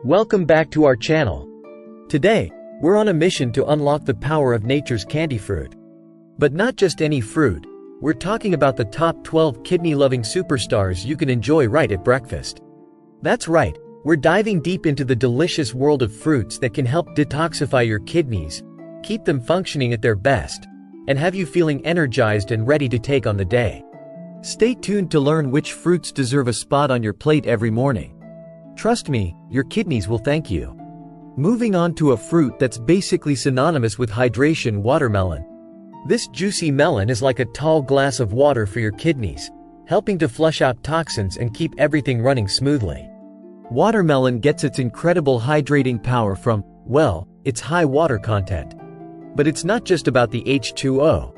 Welcome back to our channel. Today, we're on a mission to unlock the power of nature's candy fruit. But not just any fruit, we're talking about the top 12 kidney-loving superstars you can enjoy right at breakfast. That's right, we're diving deep into the delicious world of fruits that can help detoxify your kidneys, keep them functioning at their best, and have you feeling energized and ready to take on the day. Stay tuned to learn which fruits deserve a spot on your plate every morning. Trust me, your kidneys will thank you. Moving on to a fruit that's basically synonymous with hydration: watermelon. This juicy melon is like a tall glass of water for your kidneys, helping to flush out toxins and keep everything running smoothly. Watermelon gets its incredible hydrating power from, well, its high water content. But it's not just about the H2O.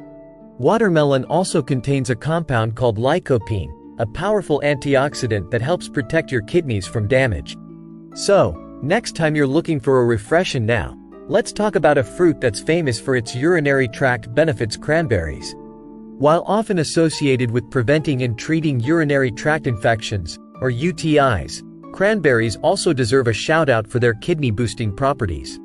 Watermelon also contains a compound called lycopene, a powerful antioxidant that helps protect your kidneys from damage. So, next time you're looking for a refreshing now, let's talk about a fruit that's famous for its urinary tract benefits: cranberries. While often associated with preventing and treating urinary tract infections, or UTIs, cranberries also deserve a shout-out for their kidney-boosting properties.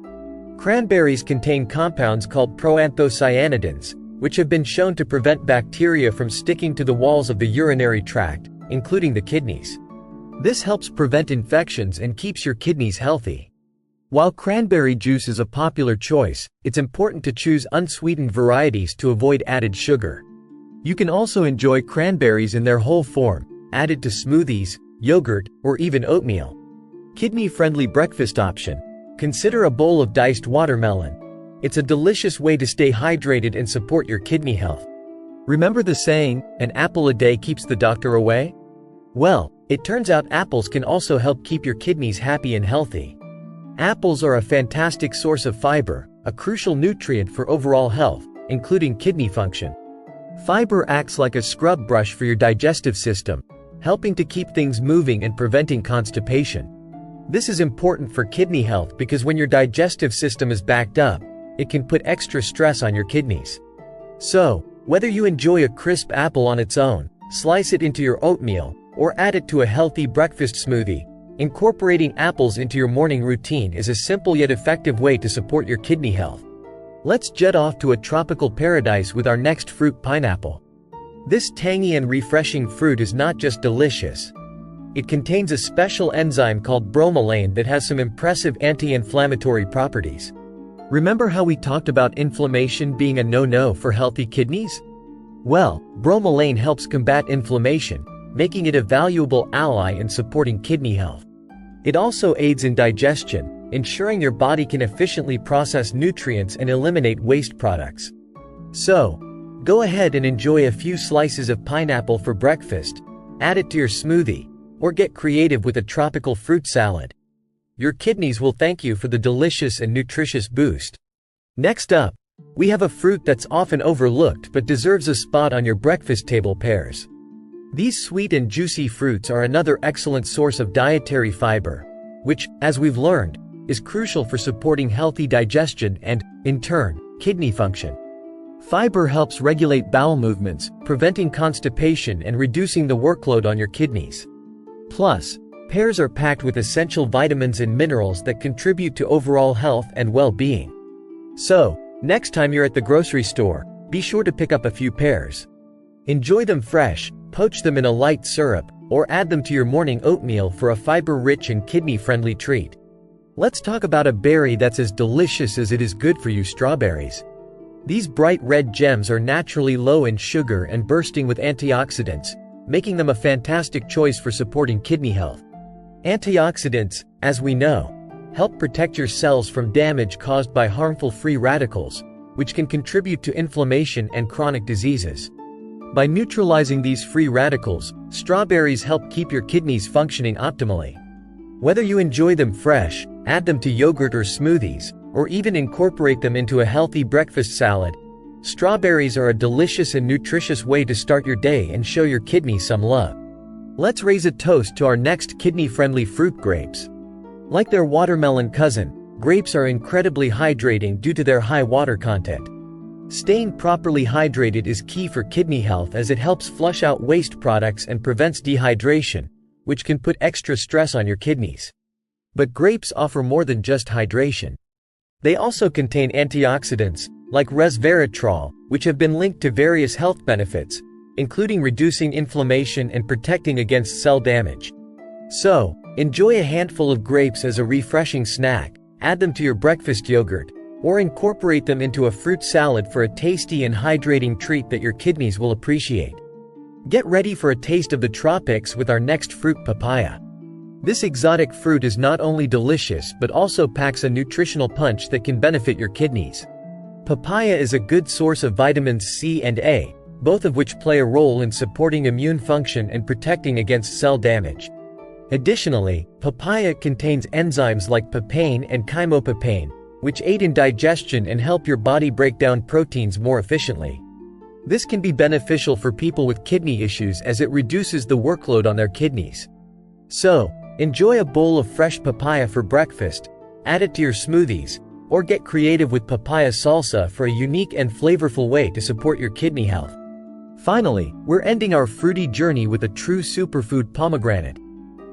Cranberries contain compounds called proanthocyanidins, which have been shown to prevent bacteria from sticking to the walls of the urinary tract, including the kidneys. This helps prevent infections and keeps your kidneys healthy. While cranberry juice is a popular choice, it's important to choose unsweetened varieties to avoid added sugar. You can also enjoy cranberries in their whole form, added to smoothies, yogurt, or even oatmeal. Kidney-friendly breakfast option: consider a bowl of diced watermelon. It's a delicious way to stay hydrated and support your kidney health. Remember the saying, "An apple a day keeps the doctor away"? Well, it turns out apples can also help keep your kidneys happy and healthy. Apples are a fantastic source of fiber, a crucial nutrient for overall health, including kidney function. Fiber acts like a scrub brush for your digestive system, helping to keep things moving and preventing constipation. This is important for kidney health because when your digestive system is backed up, it can put extra stress on your kidneys. So, whether you enjoy a crisp apple on its own, slice it into your oatmeal, or add it to a healthy breakfast smoothie, incorporating apples into your morning routine is a simple yet effective way to support your kidney health. Let's jet off to a tropical paradise with our next fruit: pineapple. This tangy and refreshing fruit is not just delicious. It contains a special enzyme called bromelain that has some impressive anti-inflammatory properties. Remember how we talked about inflammation being a no-no for healthy kidneys? Well, bromelain helps combat inflammation, making it a valuable ally in supporting kidney health. It also aids in digestion, ensuring your body can efficiently process nutrients and eliminate waste products. So, go ahead and enjoy a few slices of pineapple for breakfast, add it to your smoothie, or get creative with a tropical fruit salad. Your kidneys will thank you for the delicious and nutritious boost. Next up, we have a fruit that's often overlooked but deserves a spot on your breakfast table: pears. These sweet and juicy fruits are another excellent source of dietary fiber, which, as we've learned, is crucial for supporting healthy digestion and, in turn, kidney function. Fiber helps regulate bowel movements, preventing constipation and reducing the workload on your kidneys. Plus, pears are packed with essential vitamins and minerals that contribute to overall health and well-being. So, next time you're at the grocery store, be sure to pick up a few pears. Enjoy them fresh, poach them in a light syrup, or add them to your morning oatmeal for a fiber-rich and kidney-friendly treat. Let's talk about a berry that's as delicious as it is good for you: strawberries. These bright red gems are naturally low in sugar and bursting with antioxidants, making them a fantastic choice for supporting kidney health. Antioxidants, as we know, help protect your cells from damage caused by harmful free radicals, which can contribute to inflammation and chronic diseases. By neutralizing these free radicals, strawberries help keep your kidneys functioning optimally. Whether you enjoy them fresh, add them to yogurt or smoothies, or even incorporate them into a healthy breakfast salad, strawberries are a delicious and nutritious way to start your day and show your kidneys some love. Let's raise a toast to our next kidney-friendly fruit: grapes. Like their watermelon cousin, grapes are incredibly hydrating due to their high water content. Staying properly hydrated is key for kidney health as it helps flush out waste products and prevents dehydration, which can put extra stress on your kidneys. But grapes offer more than just hydration. They also contain antioxidants, like resveratrol, which have been linked to various health benefits, including reducing inflammation and protecting against cell damage. So, enjoy a handful of grapes as a refreshing snack, add them to your breakfast yogurt, or incorporate them into a fruit salad for a tasty and hydrating treat that your kidneys will appreciate. Get ready for a taste of the tropics with our next fruit, papaya. This exotic fruit is not only delicious but also packs a nutritional punch that can benefit your kidneys. Papaya is a good source of vitamins C and A, both of which play a role in supporting immune function and protecting against cell damage. Additionally, papaya contains enzymes like papain and chymopapain, which aid in digestion and help your body break down proteins more efficiently. This can be beneficial for people with kidney issues as it reduces the workload on their kidneys. So, enjoy a bowl of fresh papaya for breakfast, add it to your smoothies, or get creative with papaya salsa for a unique and flavorful way to support your kidney health. Finally, we're ending our fruity journey with a true superfood, pomegranate.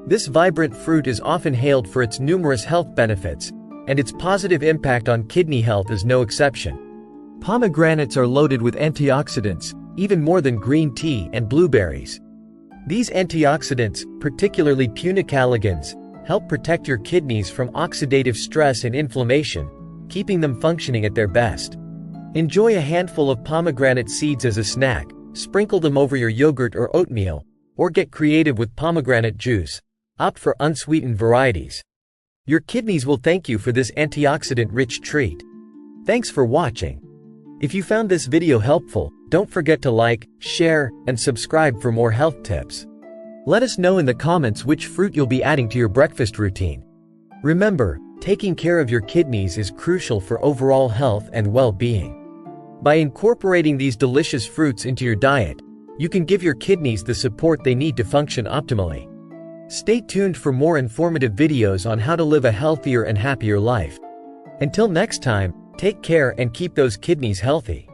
This vibrant fruit is often hailed for its numerous health benefits, and its positive impact on kidney health is no exception. Pomegranates are loaded with antioxidants, even more than green tea and blueberries. These antioxidants, particularly punicalagins, help protect your kidneys from oxidative stress and inflammation, keeping them functioning at their best. Enjoy a handful of pomegranate seeds as a snack, sprinkle them over your yogurt or oatmeal, or get creative with pomegranate juice. Opt for unsweetened varieties. Your kidneys will thank you for this antioxidant-rich treat. Thanks for watching. If you found this video helpful, don't forget to like, share, and subscribe for more health tips. Let us know in the comments which fruit you'll be adding to your breakfast routine. Remember, taking care of your kidneys is crucial for overall health and well-being. By incorporating these delicious fruits into your diet, you can give your kidneys the support they need to function optimally. Stay tuned for more informative videos on how to live a healthier and happier life. Until next time, take care and keep those kidneys healthy.